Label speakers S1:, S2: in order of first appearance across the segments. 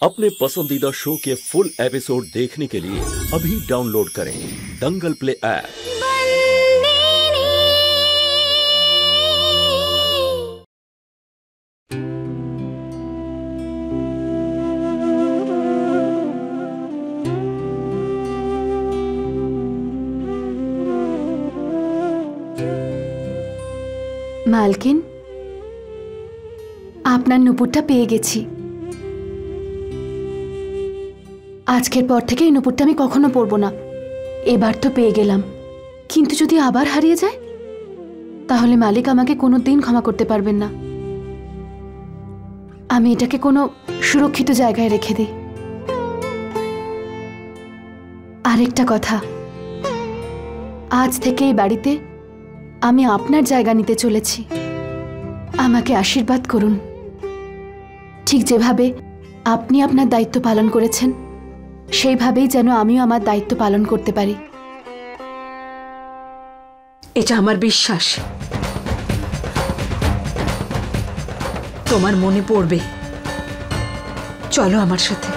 S1: अपने पसंदीदा शो के फुल एपिसोड देखने के लिए अभी डाउनलोड करें दंगल प्ले ऐप।
S2: মালকিন, আপনার নুপুরটা পেয়ে গেছি। আজকের পর থেকে এই নুপুরটা আমি কখনো পরবো না। এবার তো পেয়ে গেলাম, কিন্তু যদি আবার হারিয়ে যায় তাহলে মালিক আমাকে কোনোদিন ক্ষমা করতে পারবেন না। আমি এটাকে কোনো সুরক্ষিত জায়গায় রেখে দিই। আরেকটা কথা, আজ থেকে এই বাড়িতে আমি আপনার জায়গা নিতে চলেছি। আমাকে আশীর্বাদ করুন। ঠিক যেভাবে আপনি আপনার দায়িত্ব পালন করেছেন সেইভাবেই যেন আমিও আমার দায়িত্ব পালন করতে পারি।
S3: এটা আমার বিশ্বাস তোমার মনে পড়বে। চলো আমার সাথে।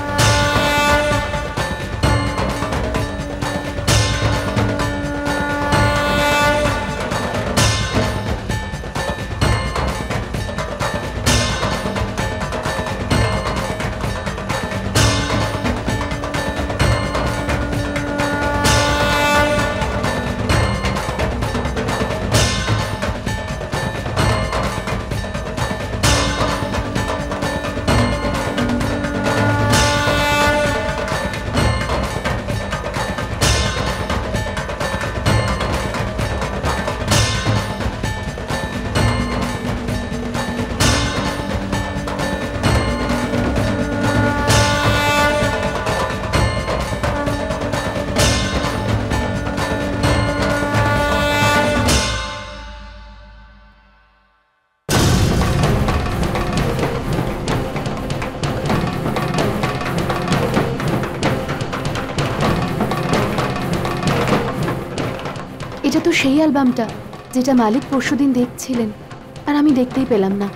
S2: এটা তো সেই অ্যালবামটা যেটা মালিক পরশুদিন দেখছিলেন আর আমি দেখতেই পেলাম না।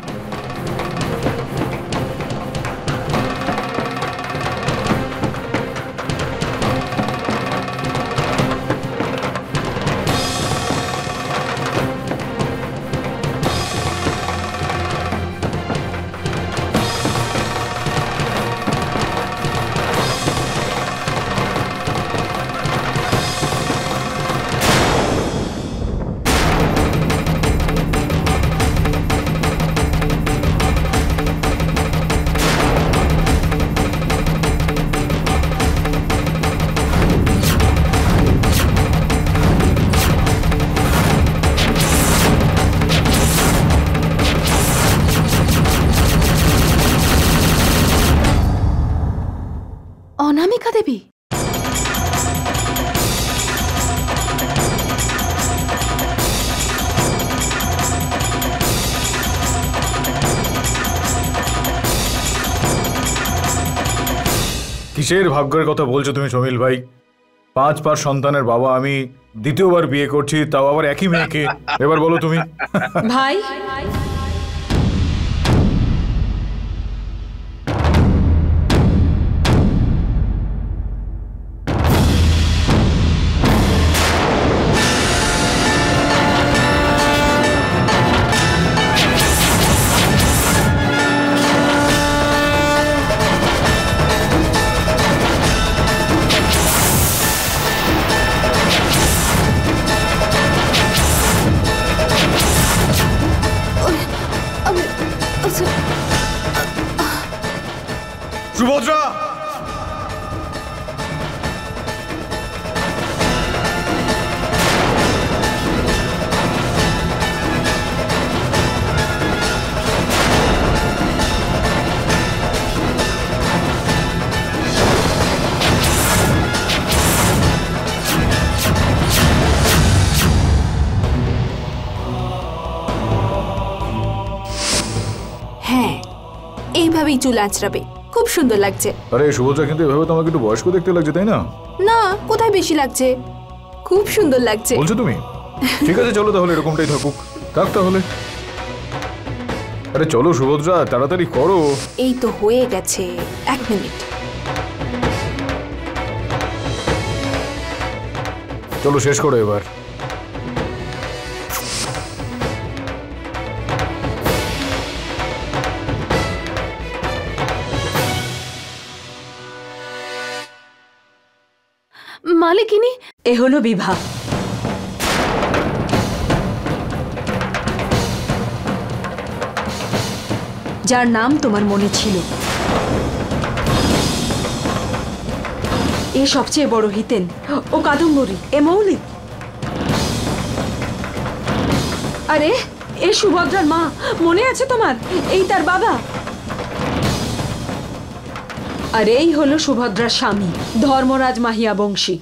S2: অনামিকা দেবী,
S4: কিসের ভাগ্যের কথা বলছো তুমি সমিল ভাই? 5 পার সন্তানের বাবা আমি, দ্বিতীয়বার বিয়ে করছি, তাও আবার একই মেয়েকে। এবার বলো তুমি।
S3: ভাই,
S4: সুভদ্রা,
S5: হ্যাঁ, এইভাবেই চুল আঁচড়াবে, খুব সুন্দর লাগছে।
S4: আরে সুভদ্রা, কিন্তু এভাবে তোমাকে একটু বয়স্ক দেখতে লাগছে, তাই না?
S5: না, কোথায় বেশি লাগছে, খুব সুন্দর লাগছে।
S4: বলছো তুমি? ঠিক আছে, চলো তাহলে এরকমটাই থাকুক। থাক তাহলে। আরে চলো সুভদ্রা, তাড়াতাড়ি করো।
S5: এই তো হয়ে গেছে, 1 মিনিট।
S4: চলো শেষ করো এবার।
S2: মালিকিনী,
S3: এ হলো বিভা। যার নাম তোমার মনে ছিল। এ সবচেয়ে বড় হিতেন, ও কাদম্বরী, এ মৌলিক। আরে এ সুভদ্রার মা, মনে আছে তোমার? এই তার বাবা। আর এই হলো সুভদ্রার স্বামী, ধর্মরাজ মাহিয়া বংশী।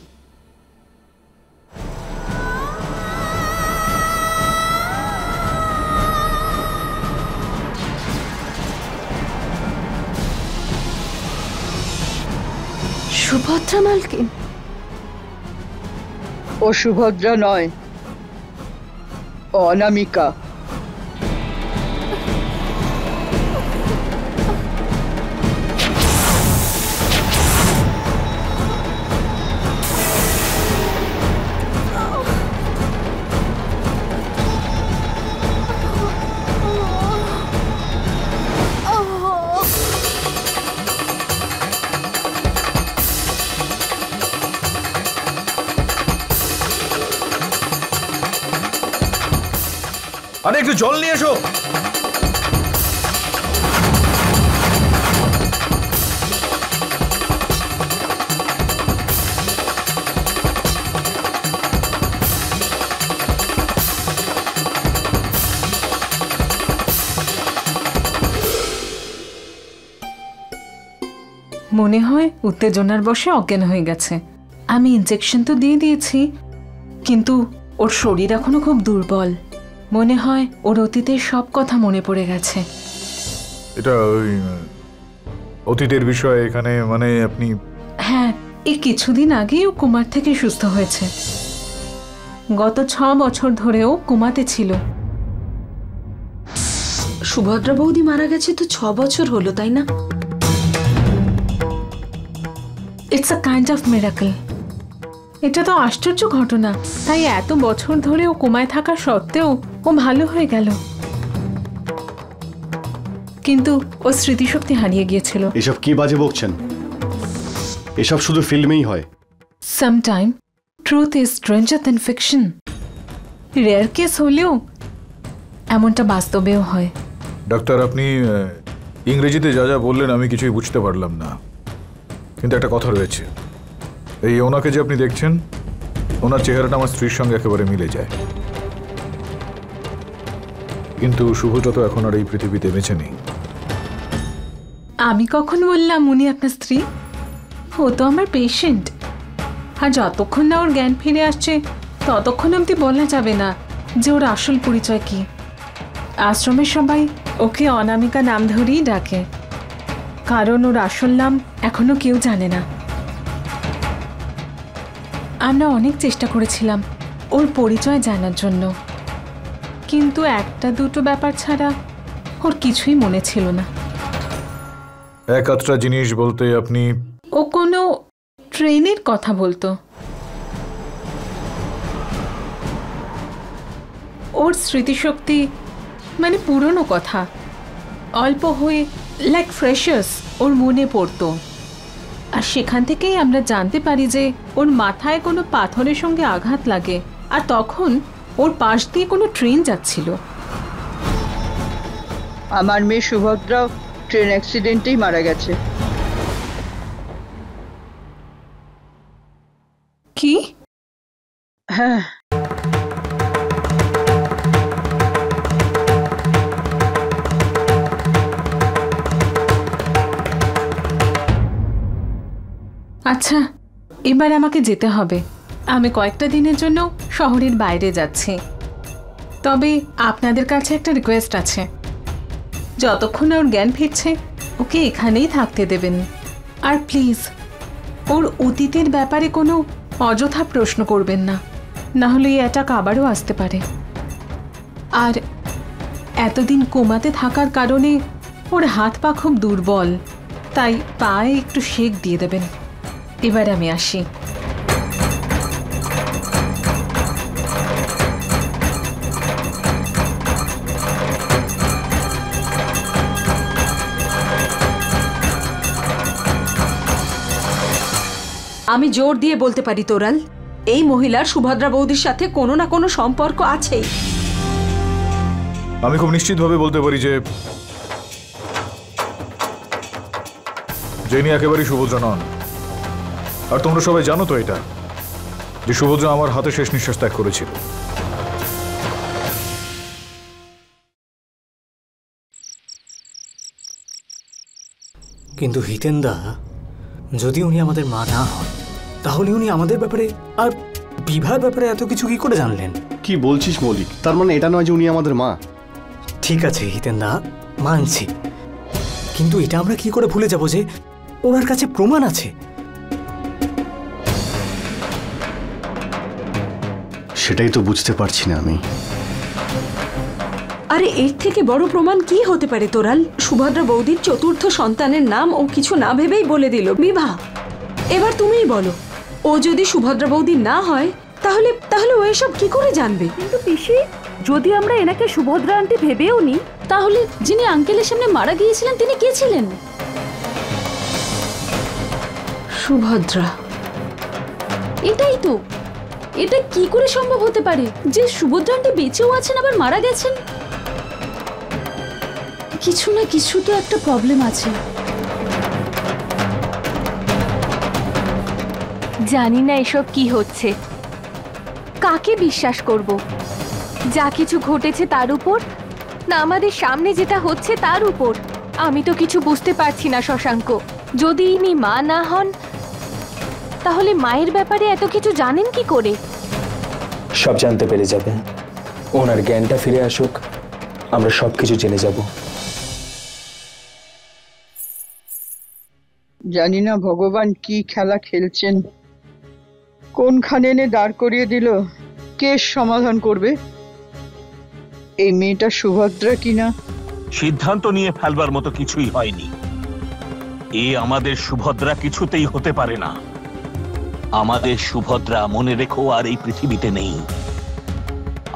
S2: সুভদ্রা মালকিন?
S6: ও সুভদ্রা নয়, অনামিকা।
S4: আরে একটু জল নিয়ে এসো।
S7: মনে হয় উত্তেজনার বশে অজ্ঞান হয়ে গেছে। আমি ইনজেকশন তো দিয়ে দিয়েছি, কিন্তু ওর শরীর এখনো খুব দুর্বল। মনে হয় ওর অতীতের সব কথা মনে পড়ে গেছে।
S4: এটা ওই অতীতের বিষয় এখানে, মানে আপনি?
S7: হ্যাঁ, এই কিছুদিন আগেই ও কোমার থেকে সুস্থ হয়েছে। গত 6 বছর ধরেও কোমাতে ছিল।
S3: সুভদ্রা বৌদি মারা গেছে তো 6 বছর হলো, তাই না?
S7: It's a kind of miracle. এটা তো আশ্চর্য ঘটনা। তাই এত বছর ধরে ও কোমায় থাকা সত্ত্বেও ও ভালো হয়ে গেল। কিন্তু ও স্মৃতিশক্তি হারিয়ে গিয়েছিল।
S8: এসব কি বাজে বকছেন? এসব শুধু ফিল্মেই হয়।
S7: Sometime truth is stranger than fiction. Rare case হলেও এমনটা বাস্তবেও হয়।
S4: ডাক্তার, আপনি ইংরেজিতে যা যা বললেন আমি কিছুই বুঝতে পারলাম না, কিন্তু একটা কথা রয়েছে। এই ওনাকে যে আপনি দেখছেন, ওনার চেহারাটা আমার স্ত্রীর সঙ্গে একেবারে মিলে যায়। কিন্তু শুভটা তো এখন আর এই পৃথিবীতে বেঁচে নেই।
S7: আমি কখন বললাম উনি আপনার স্ত্রী? ও তো আমার পেশেন্ট। আর যতক্ষণ না ওর জ্ঞান ফিরে আসছে ততক্ষণ অবধি বলা যাবে না যে ওর আসল পরিচয় কি। আশ্রমের সবাই ওকে অনামিকা নাম ধরেই ডাকে, কারণ ওর আসল নাম এখনো কেউ জানে না। আমরা অনেক চেষ্টা করেছিলাম ওর পরিচয় জানার জন্য, কিন্তু একটা দুটো ব্যাপার ছাড়া ওর কিছুই মনে ছিল না।
S4: এক আধটা জিনিস বলতে আপনি?
S7: ও কোনো ট্রেনের কথা বলতো। ওর স্মৃতিশক্তি মানে পুরনো কথা অল্প হয়ে লাইক ফ্রেশার্স ওর মনে পড়তো। আর সেখান থেকেই আমরা জানতে পারি যে ওর মাথায় কোনো পাথরের সঙ্গে আঘাত লাগে, আর তখন ওর পাশ দিয়ে কোনো ট্রেন যাচ্ছিল।
S6: আমার মেয়ে সুভদ্রা ট্রেন অ্যাক্সিডেন্টেই মারা গেছে।
S7: কি?
S6: হ্যাঁ,
S7: আচ্ছা, এবার আমাকে যেতে হবে। আমি কয়েকটা দিনের জন্য শহরের বাইরে যাচ্ছি। তবে আপনাদের কাছে একটা রিকোয়েস্ট আছে, যতক্ষণ ওর জ্ঞান ফিরছে ওকে এখানেই থাকতে দেবেন। আর প্লিজ ওর অতীতের ব্যাপারে কোনো অযথা প্রশ্ন করবেন না, না হলে এই অ্যাটাক আবারও আসতে পারে। আর এতদিন কোমাতে থাকার কারণে ওর হাত পা খুব দুর্বল, তাই পায়ে একটু শেক দিয়ে দেবেন। এবার আমি আসি।
S3: আমি জোর দিয়ে বলতে পারি তোরাল, এই মহিলার সুভদ্রা বৌদির সাথে কোনো না কোনো সম্পর্ক আছেই।
S4: আমি খুব নিশ্চিতভাবে বলতে পারি যে যিনি একেবারেই সুভদ্রা নন। আর তোমরা সবাই জানো তো এটা, যে সুভদ্রা আমার হাতে শেষ নিঃশ্বাস ত্যাগ করেছিল।
S9: কিন্তু হিতেনদা, যদি উনি আমাদের মা না হন, তাহলে উনি আমাদের ব্যাপারে আর বিভার ব্যাপারে এত কিছু কি করে জানলেন?
S8: কি বলছিস মৌলিক? তার মানে এটা নয় যে উনি আমাদের মা।
S9: ঠিক আছে হিতেনদা, মানছি, কিন্তু এটা আমরা কি করে ভুলে যাব যে ওনার কাছে প্রমাণ আছে?
S8: সেটাই তো বুঝতে পারছি না আমি।
S3: আরে এর থেকে বড় প্রমাণ কি হতে পারে তোরাল? সুভদ্রা বৌদির চতুর্থ সন্তানের নাম ও কিছু না ভেবেই বলে দিল বিভা। এবার তুমিই বলো, ও যদি সুভদ্রা বৌদি না হয় তাহলে তাহলে ও এসব কি করে জানবে?
S2: কিন্তু পিসি, যদি আমরা এনাকে সুভদ্রা আন্টি ভেবেও নি, তাহলে যিনি আঙ্কেলের সামনে মারা গিয়েছিলেন তিনি কে ছিলেন?
S3: সুভদ্রা।
S2: এটাই তো, এটা কি করে সম্ভব হতে পারে যে সুভদ্রা আন্টি বেঁচেও আছেন আবার মারা গেছেন? কিছু না কিছু তো একটা প্রবলেম আছে।
S10: জানি না এসব কি হচ্ছে, কাকে বিশ্বাস করব? যা কিছু ঘটেছে তার উপর, না আমাদের সামনে যেটা হচ্ছে তার উপর? আমি তো কিছু বুঝতে পারছি না শশাঙ্ক। যদি ইনি মা না হন, তাহলে মায়ের ব্যাপারে এত কিছু জানেন কি করে?
S11: সব জানতে পেরে যাবেন, ওনার জ্ঞানটা ফিরে আসুক, আমরা সবকিছু জেনে যাব।
S6: জানি না ভগবান কি খেলা খেলছেন, কোনখানে এনে দাঁড় করিয়ে দিল। কেস সমাধান করবে? এই মেয়েটা সুভদ্রা কিনা
S12: সিদ্ধান্ত নিয়ে ফেলবার মতো কিছুই হয়নি। এ আমাদের সুভদ্রা কিছুতেই হতে পারে না। আমাদের সুভদ্রা, মনে রেখো, আর এই পৃথিবীতে নেই।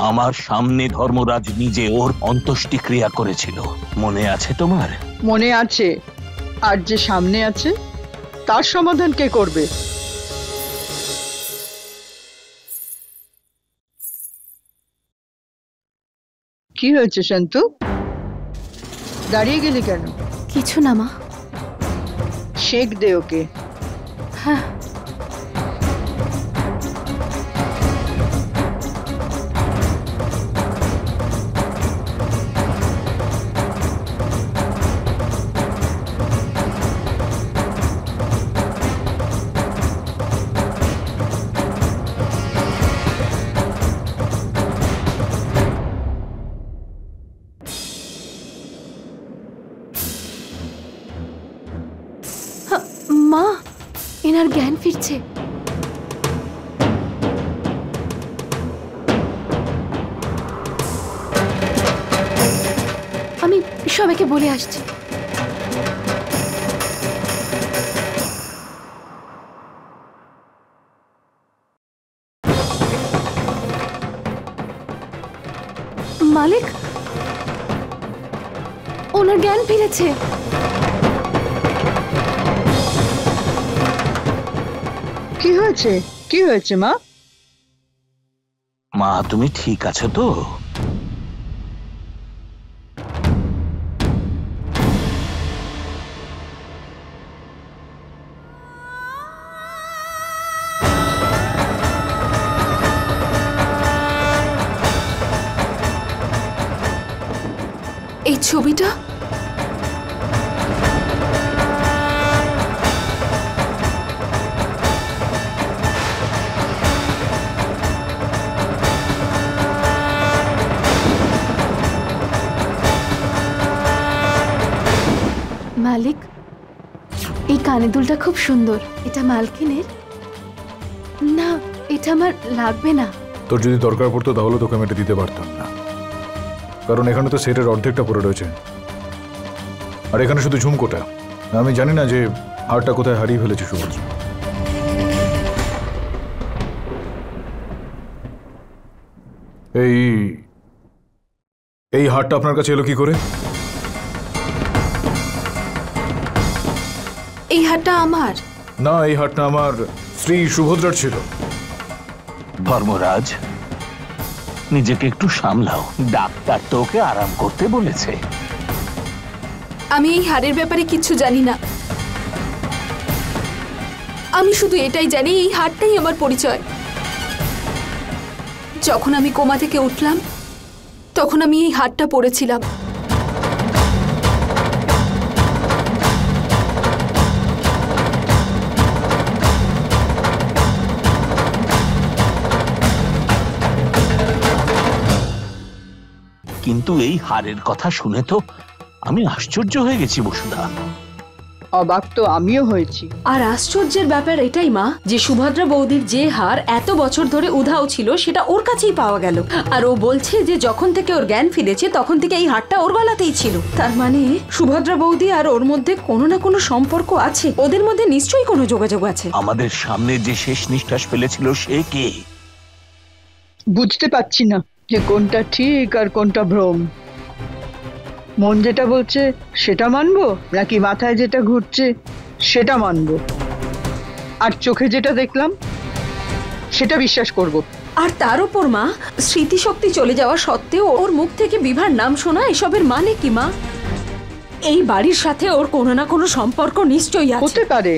S12: আমার সামনে ধর্মরাজ নিজে ওর অন্ত্যেষ্টি ক্রিয়া করেছিল, মনে আছে তোমার?
S6: মনে আছে। আর যে সামনে আছে তার সমাধান কে করবে? কি হয়েছে শান্তু? দাঁড়িয়ে গেলি কেন?
S2: কিছু না মা।
S6: শেক দে ওকে।
S2: হ্যাঁ। মা, এনার জ্ঞান ফিরছে। আমি সবাইকে বলে আসছি। মালিক, ওনার জ্ঞান ফিরেছে।
S6: কি হয়েছে? কি হয়েছে মা?
S12: মা, তুমি ঠিক আছো তো?
S2: এই ছবিটা মালিক, এই কানে দুলটা খুব সুন্দর। এটা মালকিনের না? এটা আমার লাগবে না।
S4: তোর যদি দরকার পড়তো তাহলে তোকে আমি এটা দিতে পারতাম না। কারণ এখানে তো সেটের অর্ধেকটা পড়ে রয়েছে, আর এখানে শুধু ঝুমকোটা। আমি জানি না যে হারটা কোথায় হারিয়ে ফেলেছে সুভদ্রা। এই হারটা আপনার কাছে এলো কি করে?
S5: এই হারটা আমার
S4: না, এই হারটা আমার স্ত্রী সুভদ্রার ছিল।
S12: ধর্মরাজ, নিজেকে একটু সামলাও, ডাক্তার তো ওকে আরাম করতে বলেছে।
S5: আমি এই হারের ব্যাপারে কিচ্ছু জানি না। আমি শুধু এটাই জানি এই হারটাই আমার পরিচয়। যখন আমি কোমা থেকে উঠলাম তখন আমি এই হারটা পরেছিলাম।
S12: কিন্তু এই হারের কথা শুনে তো আমি আশ্চর্য হয়ে গেছি বসুধা।
S6: অবাক তো আমিও হয়েছি।
S3: আর আশ্চর্যের ব্যাপার এটাই মা, যে সুভদ্রা বৌদির যে হার এত বছর ধরে উধাও ছিল সেটা ওর কাছেই পাওয়া গেল। আর ও বলছে যে যখন থেকে ওর জ্ঞান ফিরেছে তখন থেকে এই হারটা ওর গলাতেই ছিল। তার মানে সুভদ্রা বৌদি আর ওর মধ্যে কোনো না কোনো সম্পর্ক আছে, ওদের মধ্যে নিশ্চয়ই কোনো যোগাযোগ আছে।
S12: আমাদের সামনে যে শেষ নিঃশ্বাস ফেলেছিল সে কে?
S6: বুঝতে পারছি না যে কোনটা ঠিক আর কোনটা ভ্রম। মন যেটা বলছে সেটা মানবো, নাকি মাথায় যেটা ঘুরছে সেটা মানবো, আর চোখে যেটা দেখলাম সেটা বিশ্বাস করব।
S3: আর তার উপর মা, স্মৃতিশক্তি চলে যাওয়া সত্ত্বেও ওর মুখ থেকে বিভার নাম শোনা, এসবের মানে কি মা? এই বাড়ির সাথে ওর কোনো না কোনো সম্পর্ক নিশ্চয়ই আছে।
S6: হতে পারে,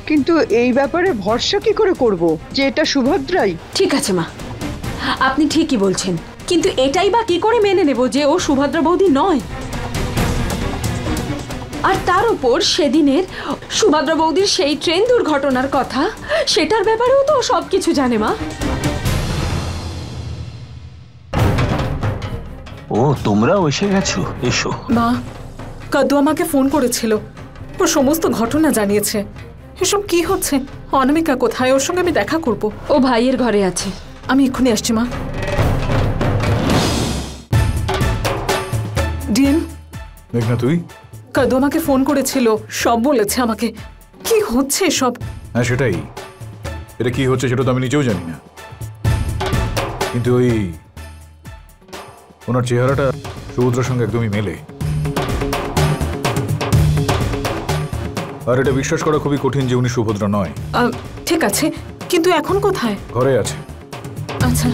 S6: কিন্তু এই ব্যাপারে ভরসা কি করে করব যে এটা সুভদ্রাই?
S3: ঠিক আছে মা, আপনি ঠিকই বলছেন, কিন্তু এটাই বা কি করে মেনে নেব যে ও সুভদ্রা বৌদি নয়? আর তার উপর সেদিনের সুভদ্রা বৌদির সেই ট্রেন দুর্ঘটনার কথা, সেটার ব্যাপারেও তো সবকিছু জানে মা।
S12: ও, তোমরাও এসে গেছো, এসো।
S7: মা, কাদু আমাকে ফোন করেছিল, ও সমস্ত ঘটনা জানিয়েছে। এসব কি হচ্ছে? অনামিকা কোথায়? ওর সঙ্গে আমি দেখা করব।
S3: ও ভাইয়ের ঘরে আছে।
S7: আমি এক্ষুনি আসছি মা। ডিএম,
S4: মেঘনা তুই?
S7: কাদু আমাকে ফোন করেছিল, সব বলেছে আমাকে। কি হচ্ছে সব?
S4: হ্যাঁ সেটাই, এটা কি হচ্ছে সেটা তো আমি নিজেও জানি না, কিন্তু ওনার চেহারাটা সুভদ্রার সঙ্গে একদমই মেলে। আর এটা বিশ্বাস করা খুবই কঠিন যে উনি সুভদ্রা নয়।
S7: ঠিক আছে, কিন্তু এখন কোথায়?
S4: ঘরে আছে।
S7: আচ্ছা।